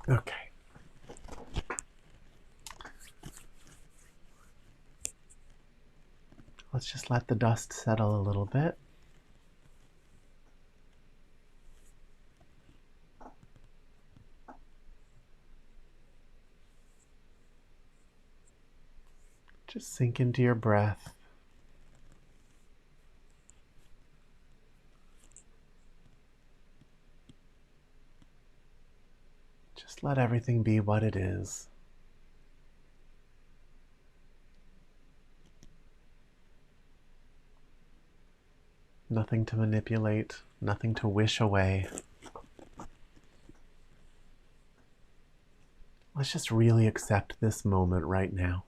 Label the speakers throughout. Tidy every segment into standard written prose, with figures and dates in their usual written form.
Speaker 1: Okay. Let's just let the dust settle a little bit. Just sink into your breath. Just let everything be what it is. Nothing to manipulate, nothing to wish away. Let's just really accept this moment right now.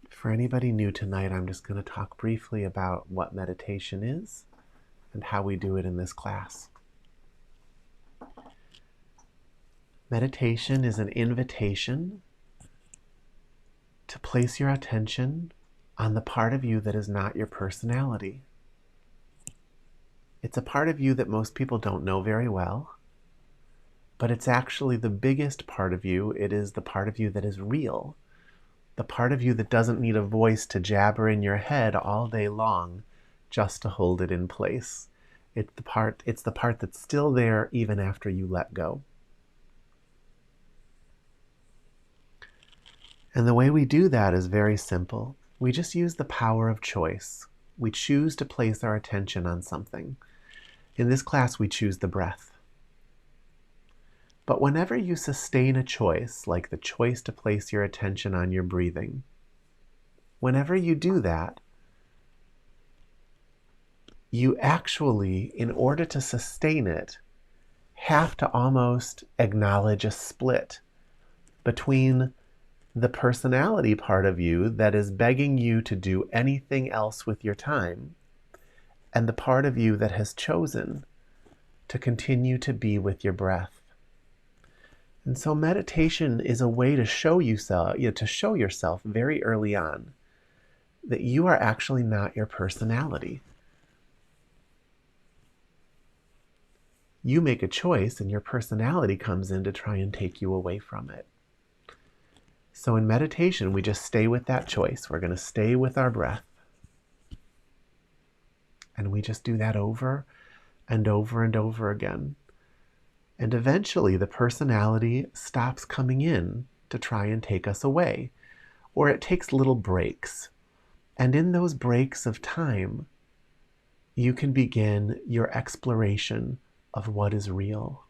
Speaker 1: For anybody new tonight, I'm just going to talk briefly about what meditation is and how we do it in this class. Meditation is an invitation to place your attention on the part of you that is not your personality. It's a part of you that most people don't know very well, but it's actually the biggest part of you. It is the part of you that is real, the part of you that doesn't need a voice to jabber in your head all day long just to hold it in place. It's the part that's still there even after you let go. And the way we do that is very simple. We just use the power of choice. We choose to place our attention on something. In this class, we choose the breath. But whenever you sustain a choice, like the choice to place your attention on your breathing, whenever you do that, you actually, in order to sustain it, have to almost acknowledge a split between the personality part of you that is begging you to do anything else with your time and the part of you that has chosen to continue to be with your breath. And so meditation is a way to show yourself very early on that you are actually not your personality. You make a choice and your personality comes in to try and take you away from it. So in meditation, we just stay with that choice. We're going to stay with our breath. And we just do that over and over and over again. And eventually the personality stops coming in to try and take us away, or it takes little breaks. And in those breaks of time, you can begin your exploration of what is real.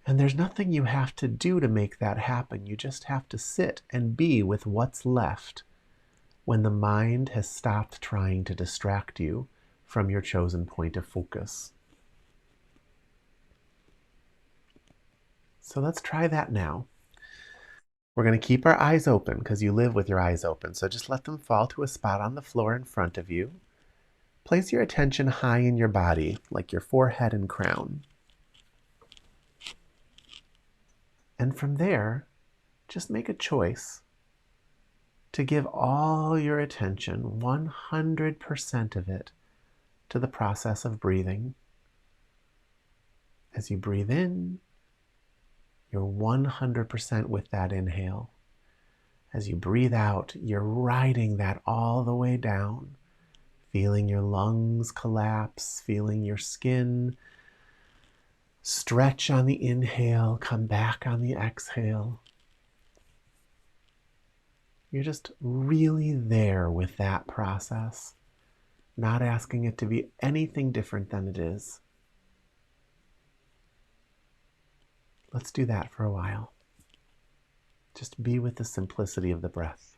Speaker 1: And there's nothing you have to do to make that happen. You just have to sit and be with what's left when the mind has stopped trying to distract you from your chosen point of focus. So let's try that now. We're going to keep our eyes open because you live with your eyes open. So just let them fall to a spot on the floor in front of you. Place your attention high in your body, like your forehead and crown. And from there, just make a choice to give all your attention, 100% of it, to the process of breathing. As you breathe in, you're 100% with that inhale. As you breathe out, you're riding that all the way down, feeling your lungs collapse, feeling your skin stretch on the inhale, come back on the exhale. You're just really there with that process, not asking it to be anything different than it is. Let's do that for a while. Just be with the simplicity of the breath.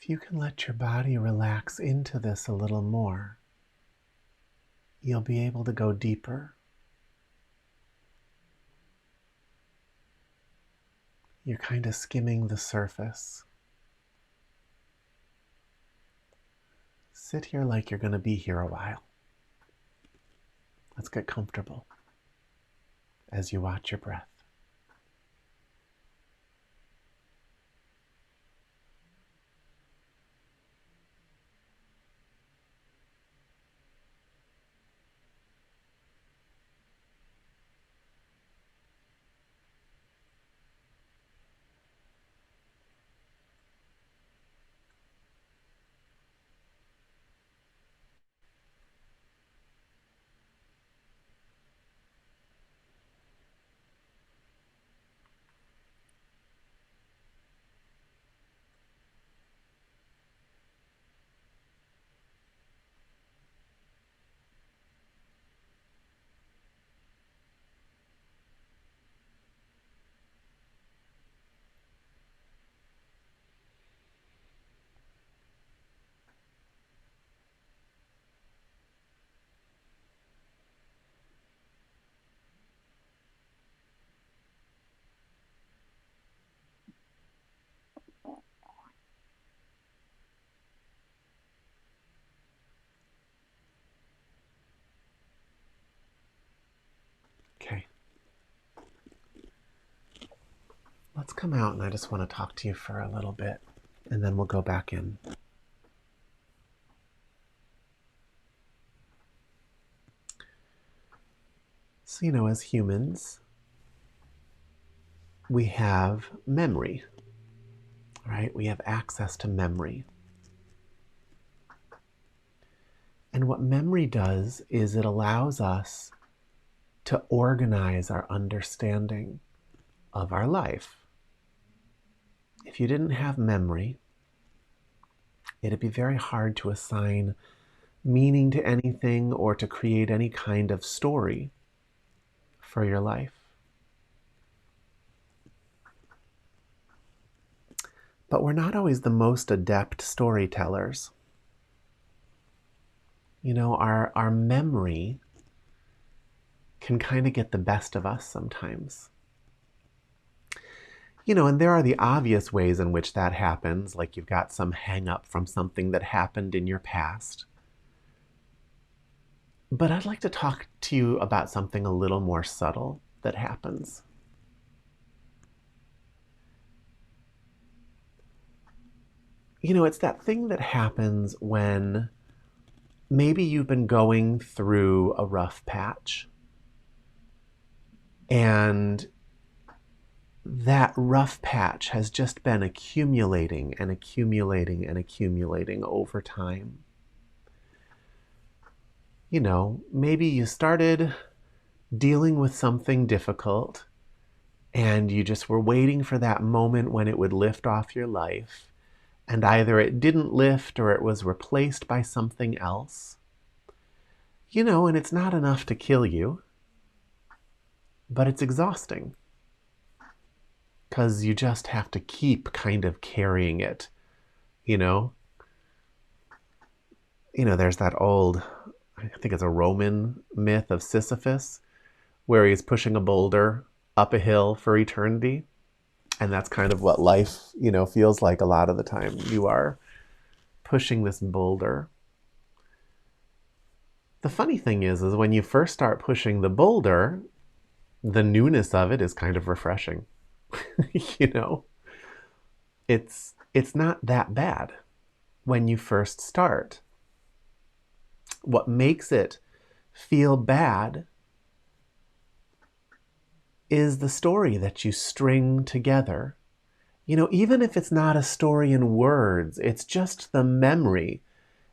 Speaker 1: If you can let your body relax into this a little more, you'll be able to go deeper. You're kind of skimming the surface. Sit here like you're going to be here a while. Let's get comfortable as you watch your breath. Okay. Let's come out, and I just want to talk to you for a little bit, and then we'll go back in. So, as humans, we have memory, right? We have access to memory. And what memory does is it allows us to organize our understanding of our life. If you didn't have memory, it'd be very hard to assign meaning to anything or to create any kind of story for your life. But we're not always the most adept storytellers. Our memory can kind of get the best of us sometimes. And there are the obvious ways in which that happens, like you've got some hang up from something that happened in your past. But I'd like to talk to you about something a little more subtle that happens. It's that thing that happens when maybe you've been going through a rough patch, and that rough patch has just been accumulating and accumulating and accumulating over time. Maybe you started dealing with something difficult and you just were waiting for that moment when it would lift off your life, and either it didn't lift or it was replaced by something else. And it's not enough to kill you, but it's exhausting because you just have to keep kind of carrying it. There's that old, I think it's a Roman myth of Sisyphus, where he's pushing a boulder up a hill for eternity. And that's kind of what life, feels like a lot of the time. You are pushing this boulder. The funny thing is when you first start pushing the boulder, the newness of it is kind of refreshing. It's not that bad when you first start. What makes it feel bad is the story that you string together. Even if it's not a story in words, it's just the memory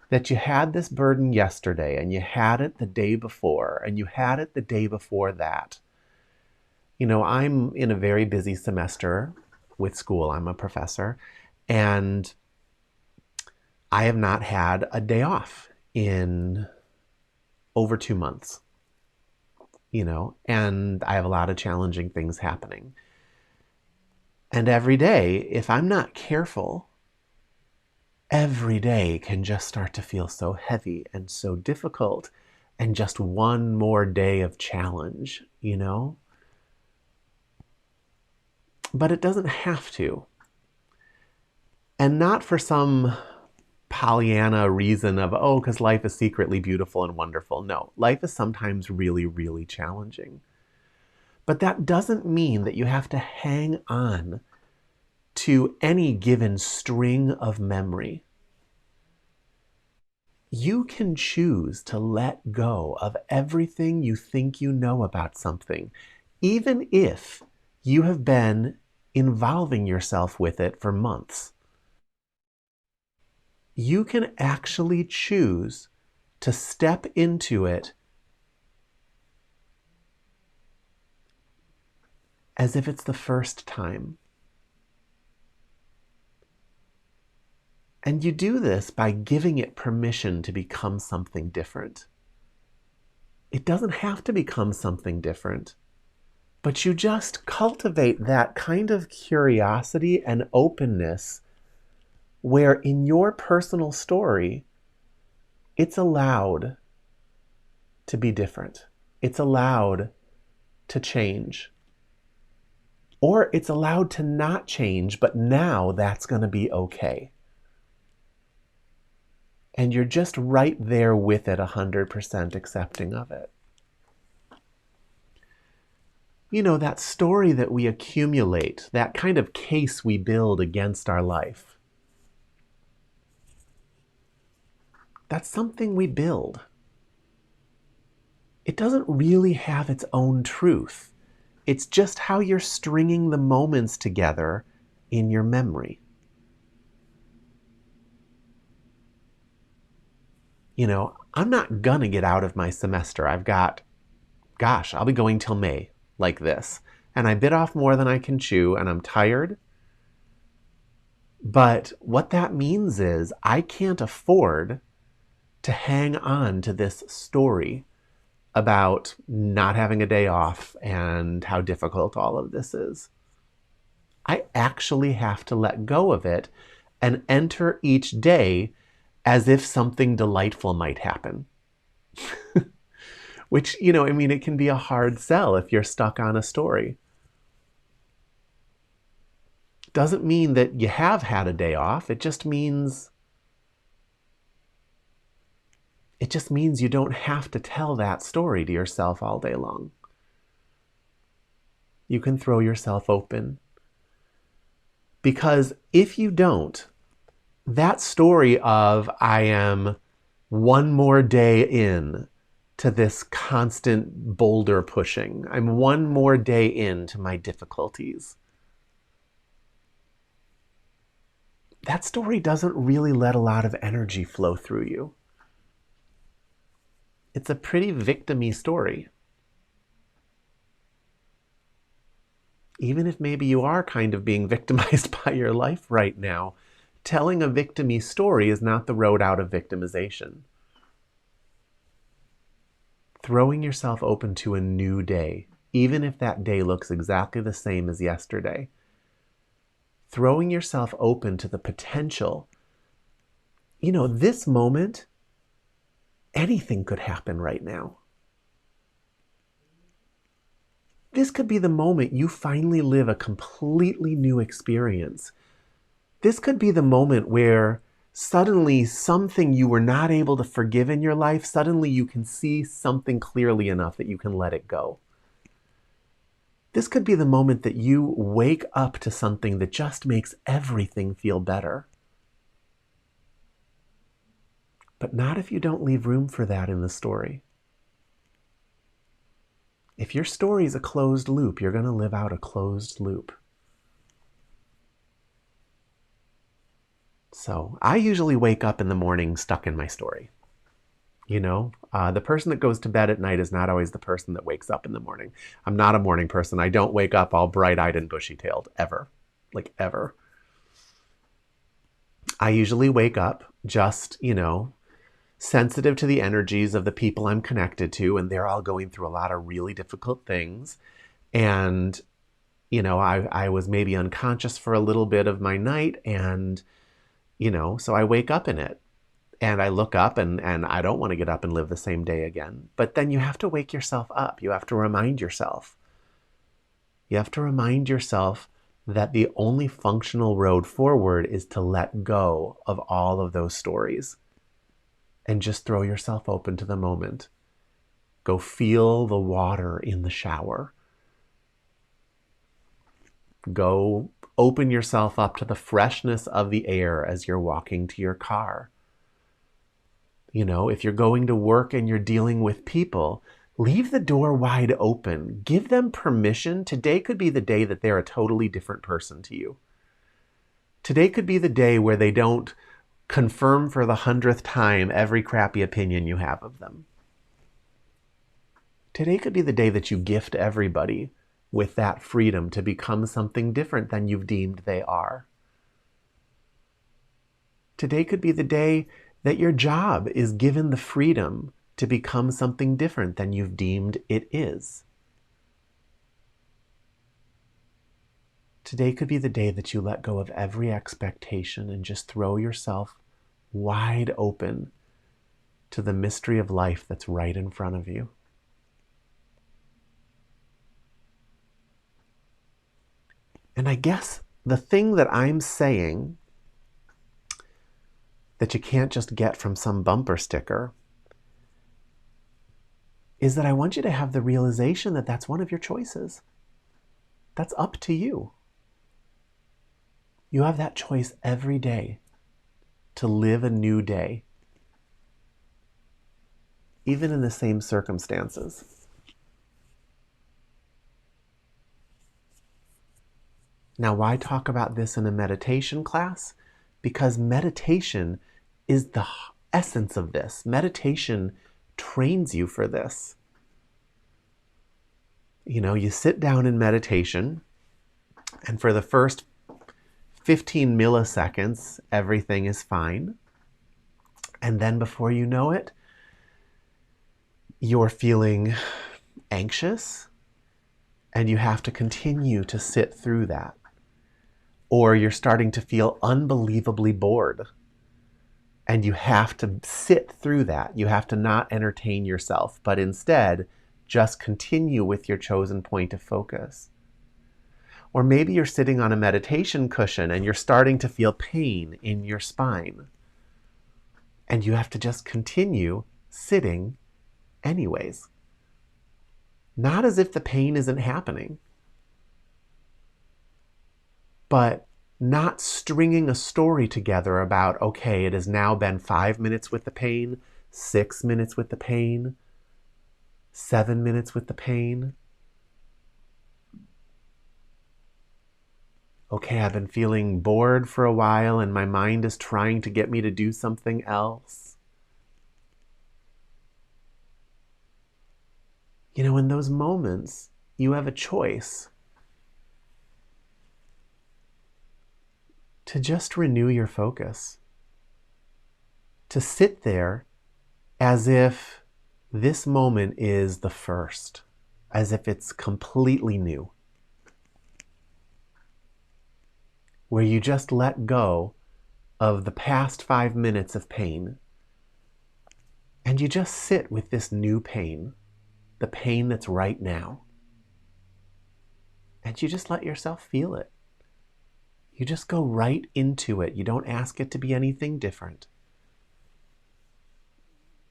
Speaker 1: that you had this burden yesterday, and you had it the day before, and you had it the day before that. I'm in a very busy semester with school. I'm a professor, and I have not had a day off in over 2 months. And I have a lot of challenging things happening. And every day, if I'm not careful every day can just start to feel so heavy and so difficult, and just one more day of challenge, you know? But it doesn't have to. And not for some Pollyanna reason of, oh, because life is secretly beautiful and wonderful. No, life is sometimes really, really challenging. But that doesn't mean that you have to hang on to any given string of memory. You can choose to let go of everything you think you know about something, even if you have been involving yourself with it for months. You can actually choose to step into it as if it's the first time. And you do this by giving it permission to become something different. It doesn't have to become something different, but you just cultivate that kind of curiosity and openness where in your personal story, it's allowed to be different. It's allowed to change. Or it's allowed to not change, but now that's going to be okay. And you're just right there with it, 100% accepting of it. You know, that story that we accumulate, that kind of case we build against our life, that's something we build. It doesn't really have its own truth. It's just how you're stringing the moments together in your memory. You know, I'm not gonna get out of my semester. I'll be going till May like this. And I bit off more than I can chew, and I'm tired. But what that means is I can't afford to hang on to this story about not having a day off and how difficult all of this is. I actually have to let go of it and enter each day as if something delightful might happen. Which, you know, I mean, it can be a hard sell if you're stuck on a story. Doesn't mean that you have had a day off. It just means you don't have to tell that story to yourself all day long. You can throw yourself open. Because if you don't, that story of I am one more day in to this constant boulder pushing, I'm one more day into my difficulties, that story doesn't really let a lot of energy flow through you. It's a pretty victim-y story. Even if maybe you are kind of being victimized by your life right now, telling a victim-y story is not the road out of victimization. Throwing yourself open to a new day, even if that day looks exactly the same as yesterday. Throwing yourself open to the potential. You know, this moment, anything could happen right now. This could be the moment you finally live a completely new experience. This could be the moment where suddenly something you were not able to forgive in your life, suddenly you can see something clearly enough that you can let it go. This could be the moment that you wake up to something that just makes everything feel better. But not if you don't leave room for that in the story. If your story is a closed loop, you're going to live out a closed loop. So I usually wake up in the morning stuck in my story. You know, the person that goes to bed at night is not always the person that wakes up in the morning. I'm not a morning person. I don't wake up all bright-eyed and bushy-tailed, ever. Like, ever. I usually wake up just, you know, sensitive to the energies of the people I'm connected to, and they're all going through a lot of really difficult things. And, you know, I was maybe unconscious for a little bit of my night, and, So I wake up in it. And I look up and I don't want to get up and live the same day again. But then you have to wake yourself up. You have to remind yourself. You have to remind yourself that the only functional road forward is to let go of all of those stories and just throw yourself open to the moment. Go feel the water in the shower. Go open yourself up to the freshness of the air as you're walking to your car. If you're going to work and you're dealing with people, leave the door wide open. Give them permission. Today could be the day that they're a totally different person to you. Today could be the day where they don't confirm for the 100th time every crappy opinion you have of them. Today could be the day that you gift everybody with that freedom to become something different than you've deemed they are. Today could be the day that your job is given the freedom to become something different than you've deemed it is. Today could be the day that you let go of every expectation and just throw yourself wide open to the mystery of life that's right in front of you. And I guess the thing that I'm saying that you can't just get from some bumper sticker is that I want you to have the realization that that's one of your choices. That's up to you. You have that choice every day to live a new day, even in the same circumstances. Now, why talk about this in a meditation class? Because meditation is the essence of this. Meditation trains you for this. You sit down in meditation, and for the first 15 milliseconds, everything is fine. And then before you know it, you're feeling anxious, and you have to continue to sit through that. Or you're starting to feel unbelievably bored, and you have to sit through that. You have to not entertain yourself, but instead just continue with your chosen point of focus. Or maybe you're sitting on a meditation cushion and you're starting to feel pain in your spine, and you have to just continue sitting anyways. Not as if the pain isn't happening, but not stringing a story together about, okay, it has now been 5 minutes with the pain, 6 minutes with the pain, 7 minutes with the pain. Okay, I've been feeling bored for a while and my mind is trying to get me to do something else. In those moments, you have a choice to just renew your focus, to sit there as if this moment is the first, as if it's completely new, where you just let go of the past 5 minutes of pain, and you just sit with this new pain, the pain that's right now, and you just let yourself feel it. You just go right into it. You don't ask it to be anything different.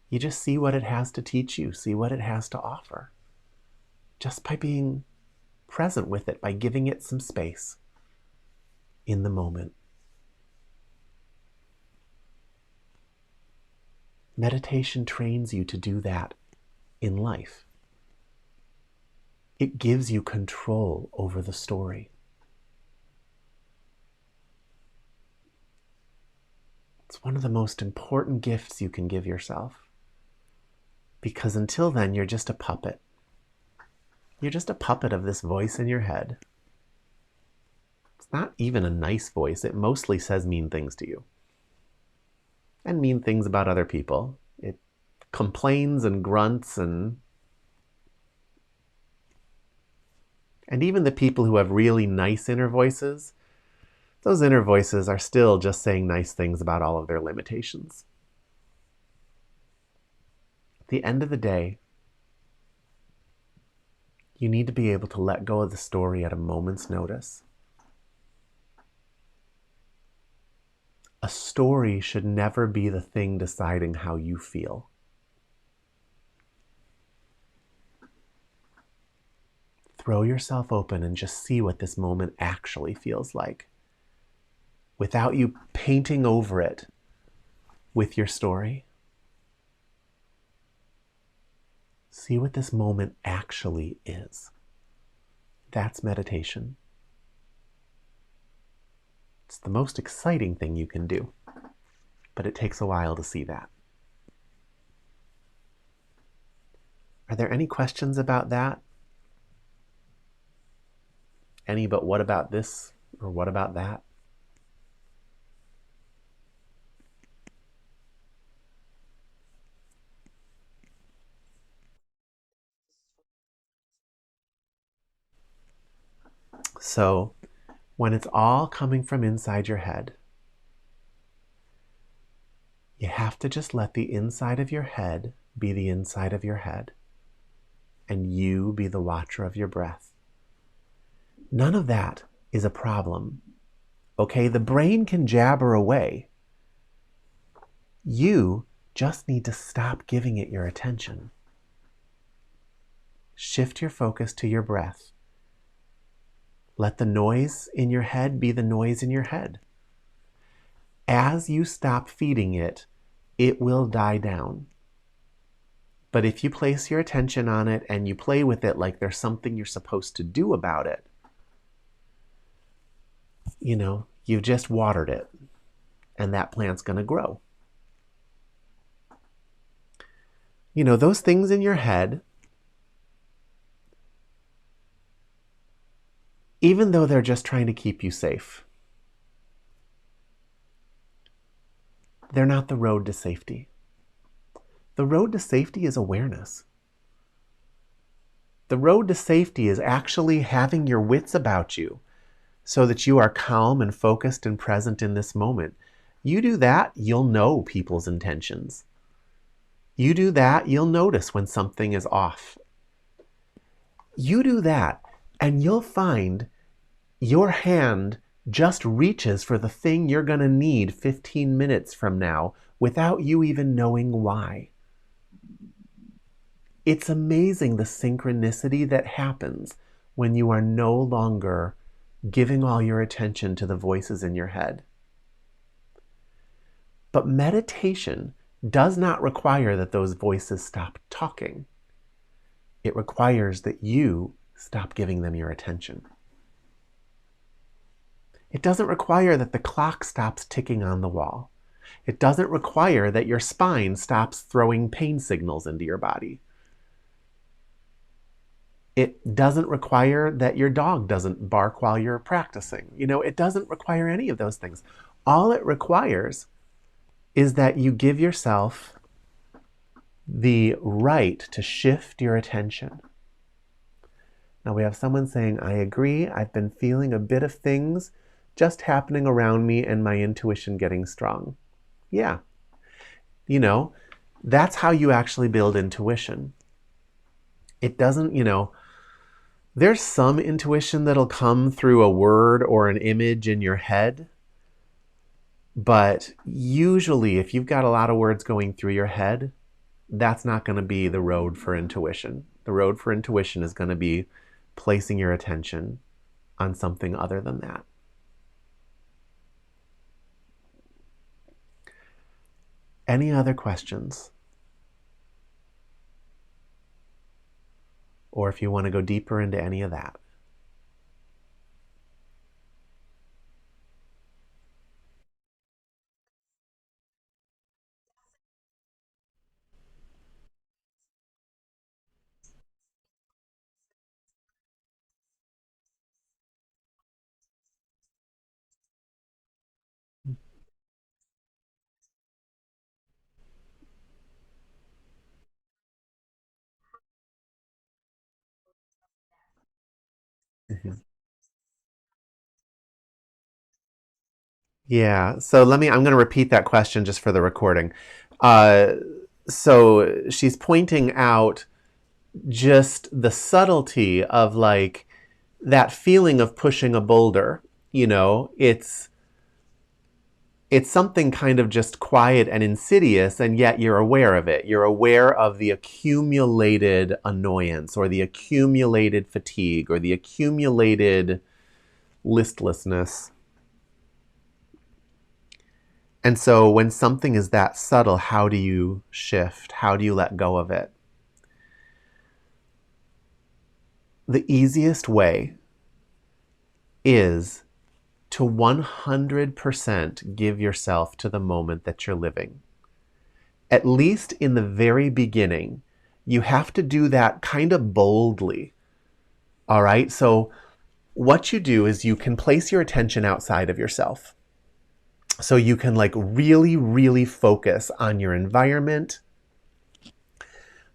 Speaker 1: You just see what it has to teach you, see what it has to offer, just by being present with it, by giving it some space in the moment. Meditation trains you to do that in life. It gives you control over the story. It's one of the most important gifts you can give yourself. Because until then, you're just a puppet. You're just a puppet of this voice in your head. It's not even a nice voice. It mostly says mean things to you. And mean things about other people. It complains and grunts and even the people who have really nice inner voices, those inner voices are still just saying nice things about all of their limitations. At the end of the day, you need to be able to let go of the story at a moment's notice. A story should never be the thing deciding how you feel. Throw yourself open and just see what this moment actually feels like, without you painting over it with your story. See what this moment actually is. That's meditation. It's the most exciting thing you can do, but it takes a while to see that. Are there any questions about that? Any but what about this or what about that? So, when it's all coming from inside your head, you have to just let the inside of your head be the inside of your head, and you be the watcher of your breath. None of that is a problem. Okay, the brain can jabber away. You just need to stop giving it your attention. Shift your focus to your breath. Let the noise in your head be the noise in your head. As you stop feeding it, it will die down. But if you place your attention on it and you play with it like there's something you're supposed to do about it, you've just watered it, and that plant's going to grow. Those things in your head, even though they're just trying to keep you safe, they're not the road to safety. The road to safety is awareness. The road to safety is actually having your wits about you so that you are calm and focused and present in this moment. You do that, you'll know people's intentions. You do that, you'll notice when something is off. You do that, and you'll find your hand just reaches for the thing you're going to need 15 minutes from now without you even knowing why. It's amazing the synchronicity that happens when you are no longer giving all your attention to the voices in your head. But meditation does not require that those voices stop talking. It requires that you stop giving them your attention. It doesn't require that the clock stops ticking on the wall. It doesn't require that your spine stops throwing pain signals into your body. It doesn't require that your dog doesn't bark while you're practicing. It doesn't require any of those things. All it requires is that you give yourself the right to shift your attention. Now we have someone saying, I agree, I've been feeling a bit of things just happening around me and my intuition getting strong. Yeah. That's how you actually build intuition. It doesn't, there's some intuition that'll come through a word or an image in your head. But usually, if you've got a lot of words going through your head, that's not going to be the road for intuition. The road for intuition is going to be placing your attention on something other than that. Any other questions? Or if you want to go deeper into any of that. Mhm. Yeah. So I'm going to repeat that question just for the recording. Uh, so she's pointing out just the subtlety of like that feeling of pushing a boulder. You know, it's something kind of just quiet and insidious, and yet you're aware of it. You're aware of the accumulated annoyance or the accumulated fatigue or the accumulated listlessness. And so when something is that subtle, how do you shift? How do you let go of it? The easiest way is to 100% give yourself to the moment that you're living. At least in the very beginning, you have to do that kind of boldly. All right? So what you do is you can place your attention outside of yourself. So you can like really, really focus on your environment.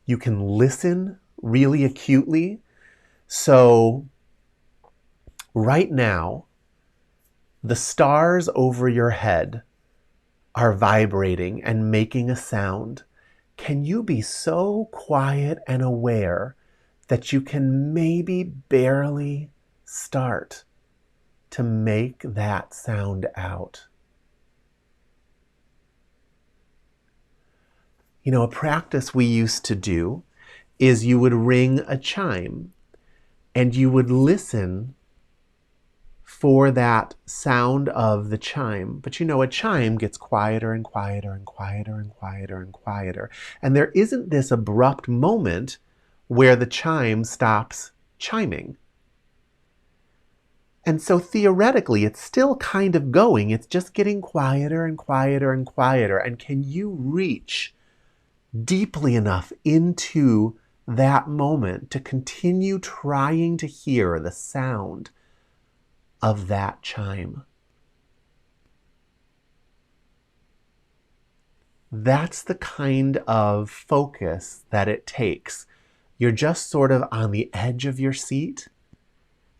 Speaker 1: You can listen really acutely. So right now, the stars over your head are vibrating and making a sound. Can you be so quiet and aware that you can maybe barely start to make that sound out? You know, a practice we used to do is you would ring a chime and you would listen for that sound of the chime. But you know, a chime gets quieter and quieter and quieter and quieter and quieter. And there isn't this abrupt moment where the chime stops chiming. And so theoretically, it's still kind of going. It's just getting quieter and quieter and quieter. And can you reach deeply enough into that moment to continue trying to hear the sound of that chime? That's the kind of focus that it takes. You're just sort of on the edge of your seat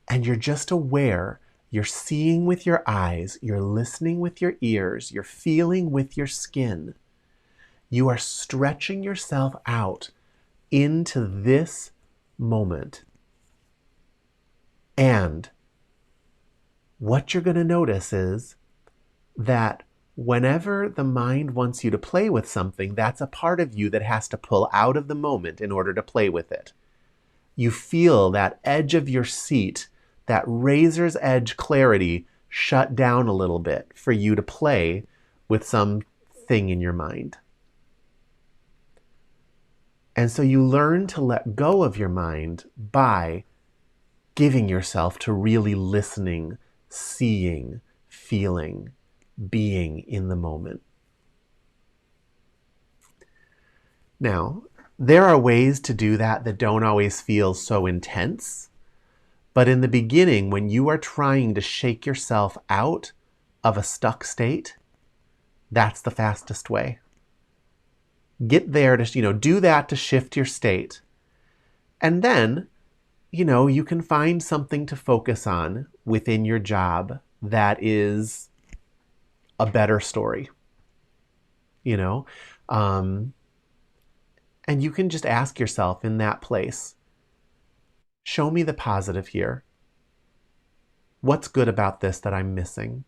Speaker 1: and you're just aware. You're seeing with your eyes, you're listening with your ears, you're feeling with your skin. You are stretching yourself out into this moment. And what you're going to notice is that whenever the mind wants you to play with something, that's a part of you that has to pull out of the moment in order to play with it. You feel that edge of your seat, that razor's edge clarity shut down a little bit for you to play with something in your mind. And so you learn to let go of your mind by giving yourself to really listening, seeing, feeling, being in the moment. Now, there are ways to do that that don't always feel so intense. But in the beginning, when you are trying to shake yourself out of a stuck state, that's the fastest way. Get there to, do that to shift your state. And then, you can find something to focus on within your job that is a better story, and you can just ask yourself in that place, show me the positive here. What's good about this that I'm missing?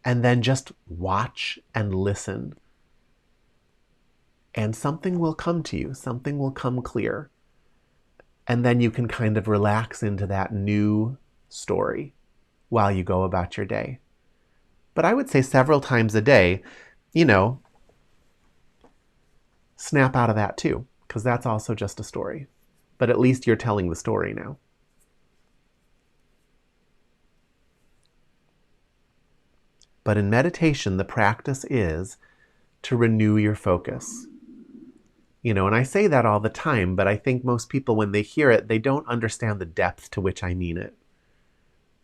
Speaker 1: And then just watch and listen. And something will come to you, something will come clear. And then you can kind of relax into that new story while you go about your day. But I would say several times a day, snap out of that too, because that's also just a story. But at least you're telling the story now. But in meditation, the practice is to renew your focus. And I say that all the time, but I think most people, when they hear it, they don't understand the depth to which I mean it.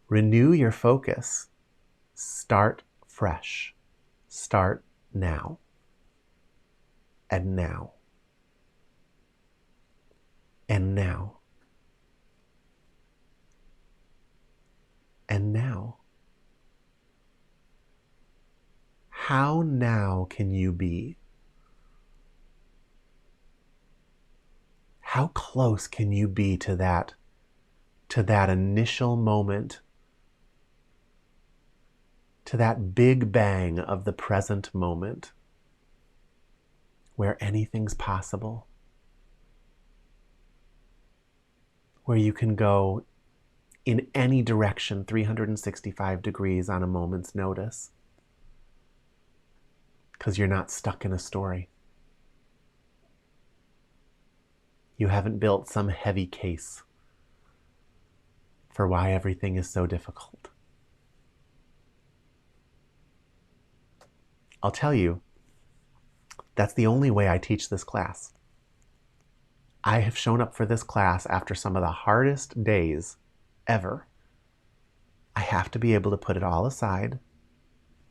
Speaker 1: Renew your focus. Start fresh. Start now. And now. And now. And now. how now can you be? How close can you be to that initial moment, to that big bang of the present moment where anything's possible, where you can go in any direction 365 degrees on a moment's notice because you're not stuck in a story. You haven't built some heavy case for why everything is so difficult. I'll tell you, that's the only way I teach this class. I have shown up for this class after some of the hardest days ever. I have to be able to put it all aside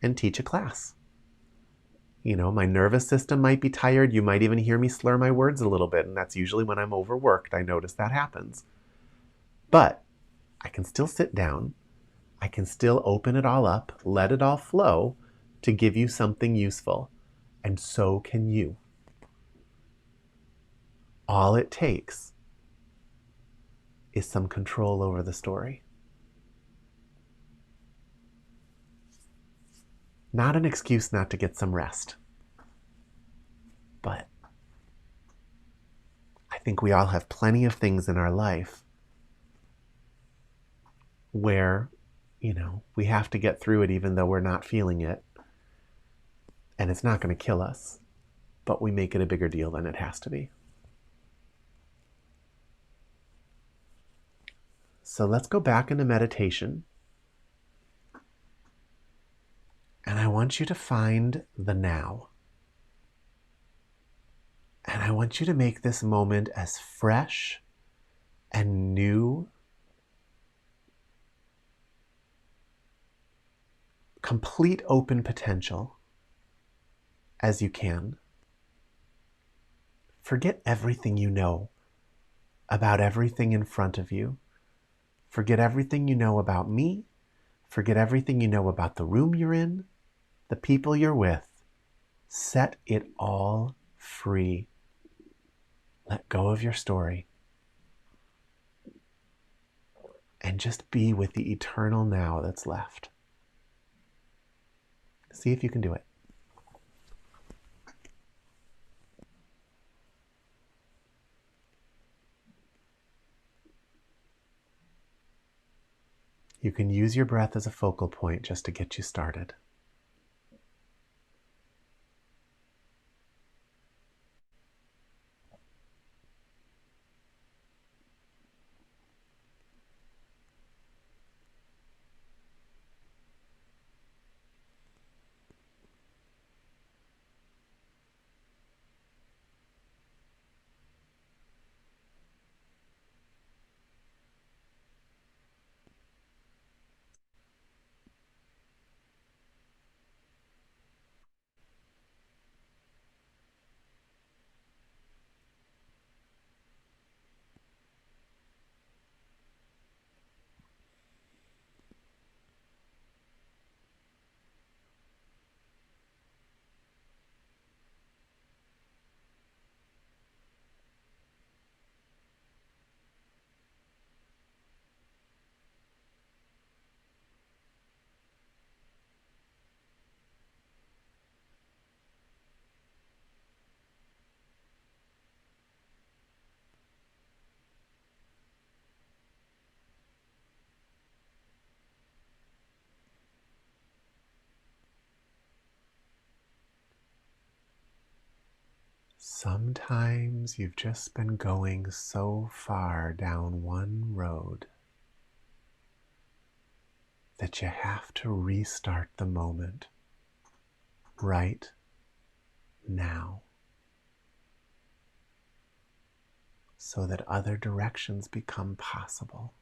Speaker 1: and teach a class. You know, my nervous system might be tired. You might even hear me slur my words a little bit, and that's usually when I'm overworked. I notice that happens. But I can still sit down. I can still open it all up, let it all flow to give you something useful. And so can you. All it takes is some control over the story. Not an excuse not to get some rest. But I think we all have plenty of things in our life where, you know, we have to get through it even though we're not feeling it. And it's not going to kill us, but we make it a bigger deal than it has to be. So let's go back into meditation. And I want you to find the now. And I want you to make this moment as fresh and new, complete open potential as you can. Forget everything you know about everything in front of you. Forget everything you know about me. Forget everything you know about the room you're in, the people you're with. Set it all free. Let go of your story. And just be with the eternal now that's left. See if you can do it. You can use your breath as a focal point just to get you started. Sometimes you've just been going so far down one road that you have to restart the moment right now so that other directions become possible.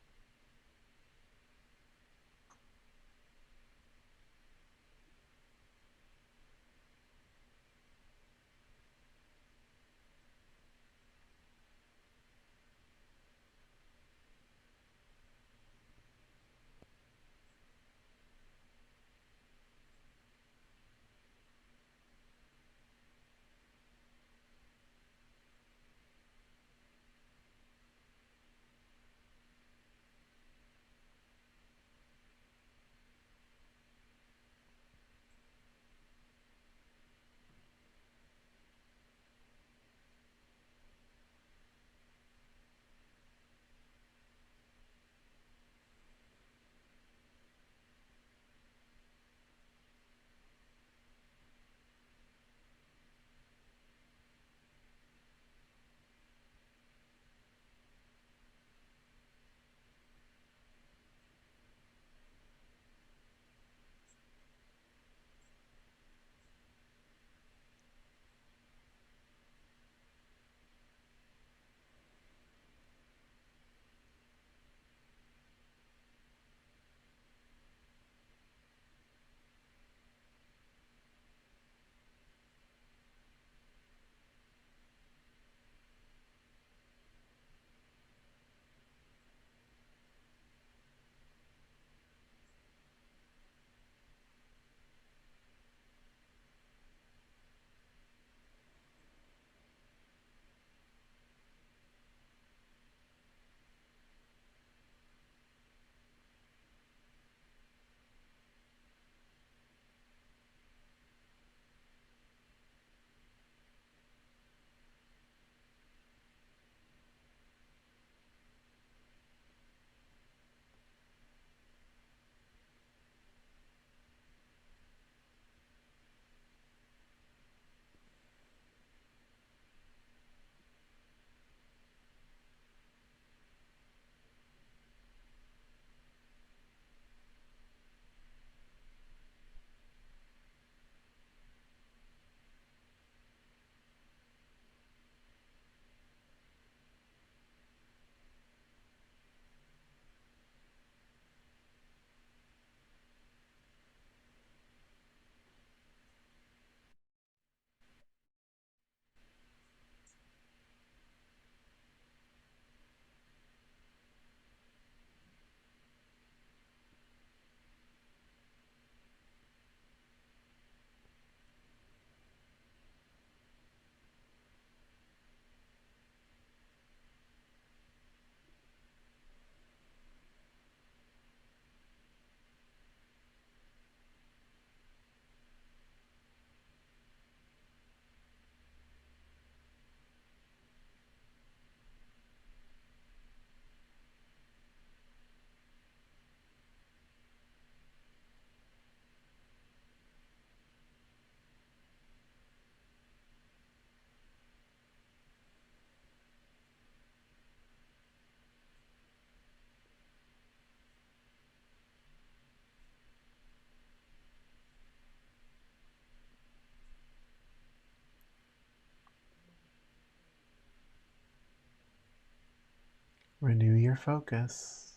Speaker 1: Renew your focus.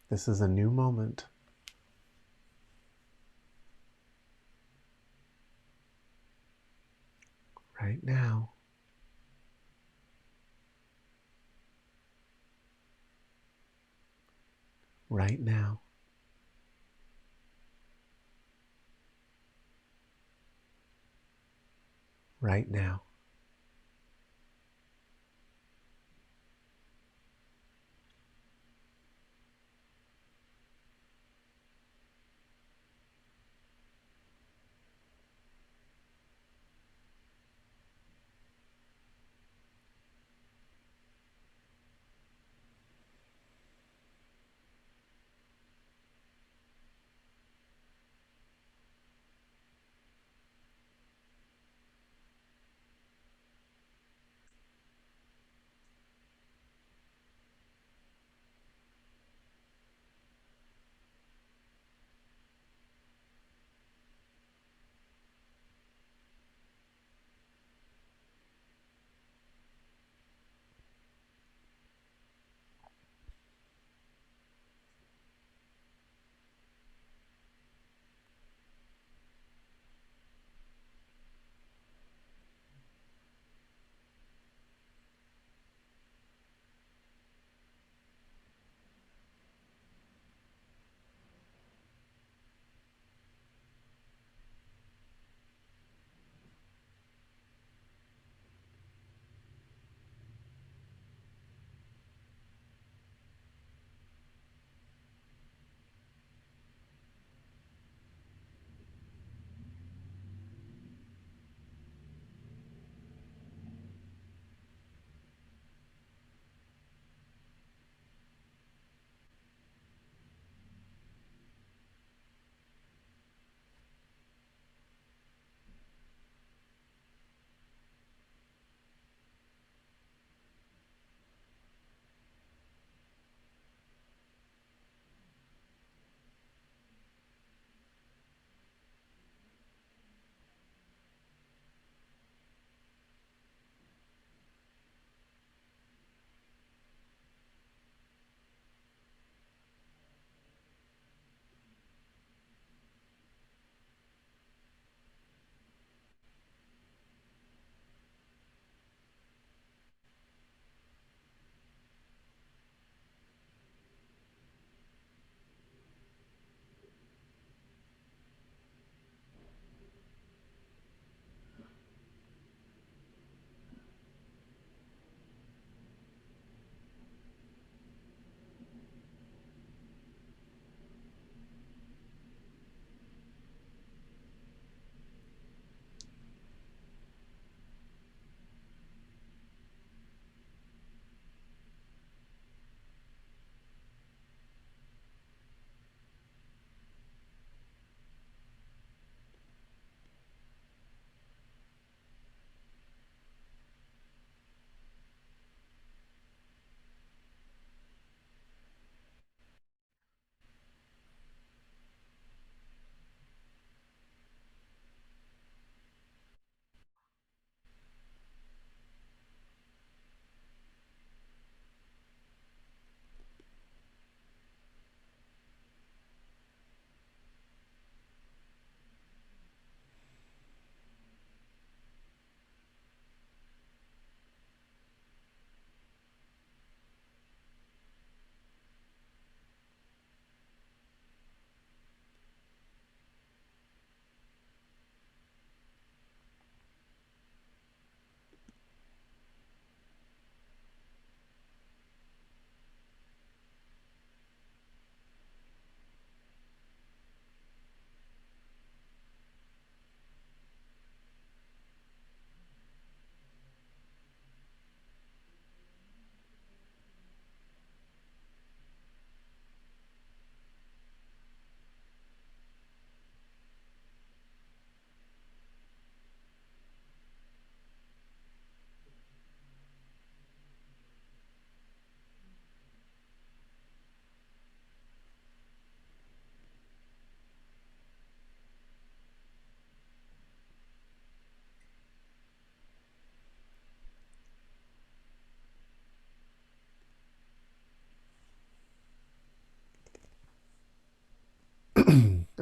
Speaker 1: This is a new moment. Right now. Right now. Right now.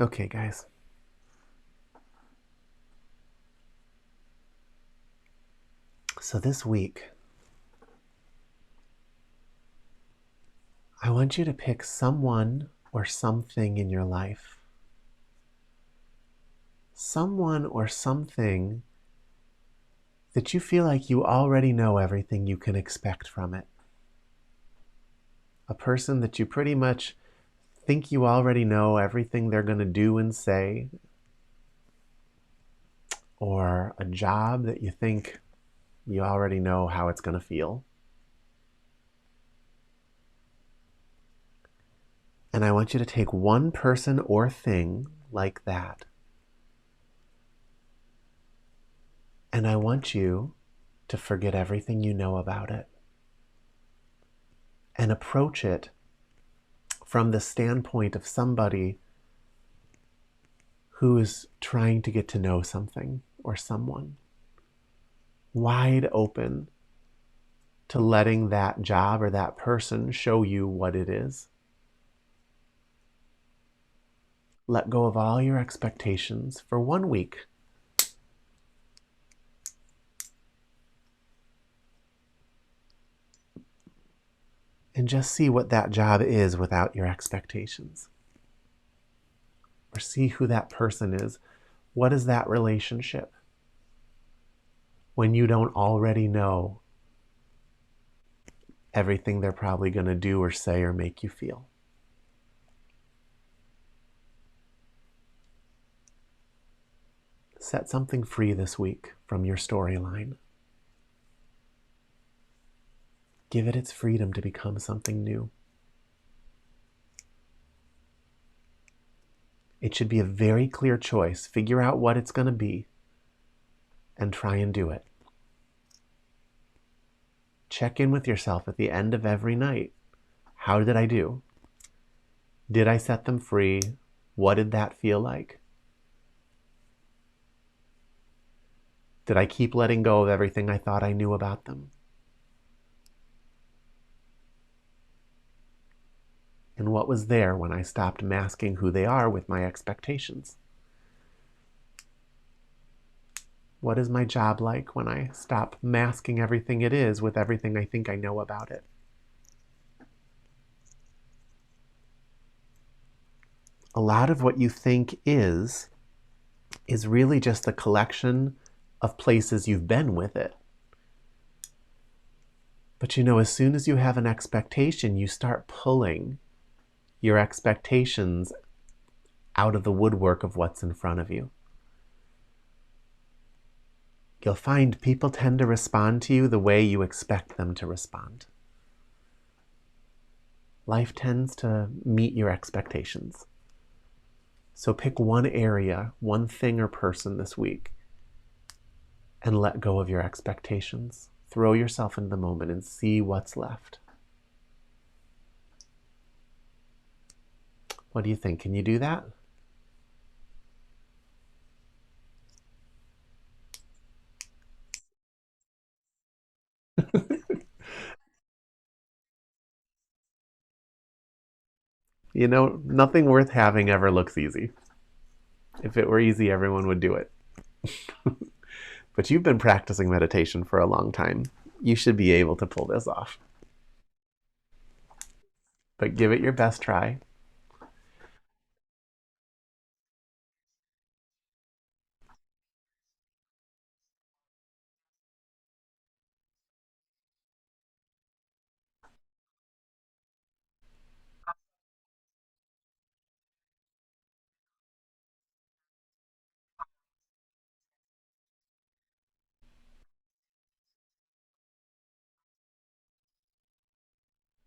Speaker 1: Okay, guys. So this week, I want you to pick someone or something in your life. Someone or something that you feel like you already know everything you can expect from it. A person that you pretty much think you already know everything they're going to do and say, or a job that you think you already know how it's going to feel. And I want you to take one person or thing like that. And I want you to forget everything you know about it and approach it from the standpoint of somebody who is trying to get to know something or someone. Wide open to letting that job or that person show you what it is. Let go of all your expectations for 1 week. And just see what that job is without your expectations. Or see who that person is. What is that relationship? When you don't already know everything they're probably going to do or say or make you feel. Set something free this week from your storyline. Give it its freedom to become something new. It should be a very clear choice. Figure out what it's going to be and try and do it. Check in with yourself at the end of every night. How did I do? Did I set them free? What did that feel like? Did I keep letting go of everything I thought I knew about them? And what was there when I stopped masking who they are with my expectations? What is my job like when I stop masking everything it is with everything I think I know about it? A lot of what you think is really just a collection of places you've been with it. But you know, as soon as you have an expectation, you start pulling your expectations out of the woodwork of what's in front of you. You'll find people tend to respond to you the way you expect them to respond. Life tends to meet your expectations. So pick one area, one thing or person this week, and let go of your expectations. Throw yourself into the moment and see what's left. What do you think? Can you do that? You know, nothing worth having ever looks easy. If it were easy, everyone would do it. But you've been practicing meditation for a long time. You should be able to pull this off. But give it your best try.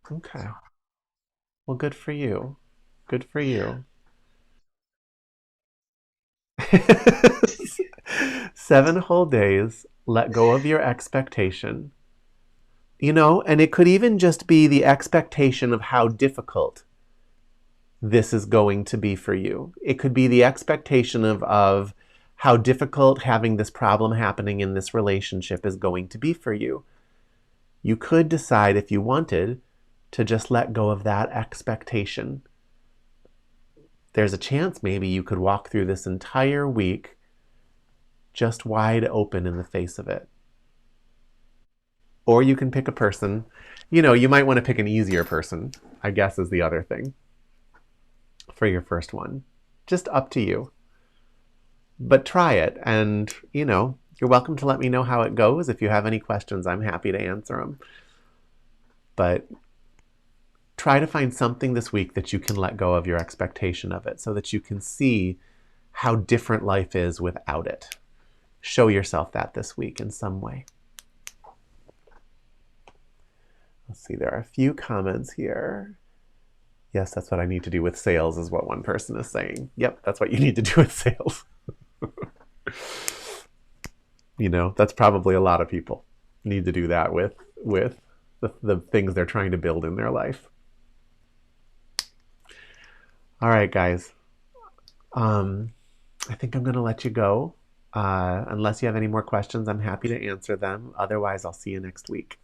Speaker 1: Okay. Well, good for you. Good for you. 7 whole days, let go of your expectation. You know, and it could even just be the expectation of how difficult this is going to be for you. It could be the expectation of how difficult having this problem happening in this relationship is going to be for you. You could decide if you wanted to just let go of that expectation. there's a chance maybe you could walk through this entire week just wide open in the face of it. Or you can pick a person. You know, you might want to pick an easier person, I guess is the other thing for your first one. Just up to you. But try it. And, you know, you're welcome to let me know how it goes. If you have any questions, I'm happy to answer them. But try to find something this week that you can let go of your expectation of it so that you can see how different life is without it. Show yourself that this week in some way. Let's see, there are a few comments here. Yes, that's what I need to do with sales, is what one person is saying. Yep, that's what you need to do with sales. You know, that's probably a lot of people need to do that with the things they're trying to build in their life. All right, guys. I think I'm going to let you go. Unless you have any more questions, I'm happy to answer them. Otherwise, I'll see you next week.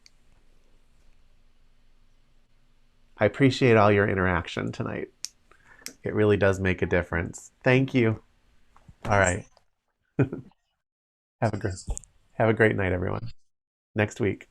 Speaker 1: I appreciate all your interaction tonight. It really does make a difference. Thank you. All right. Have a great have a great night, everyone. Next week.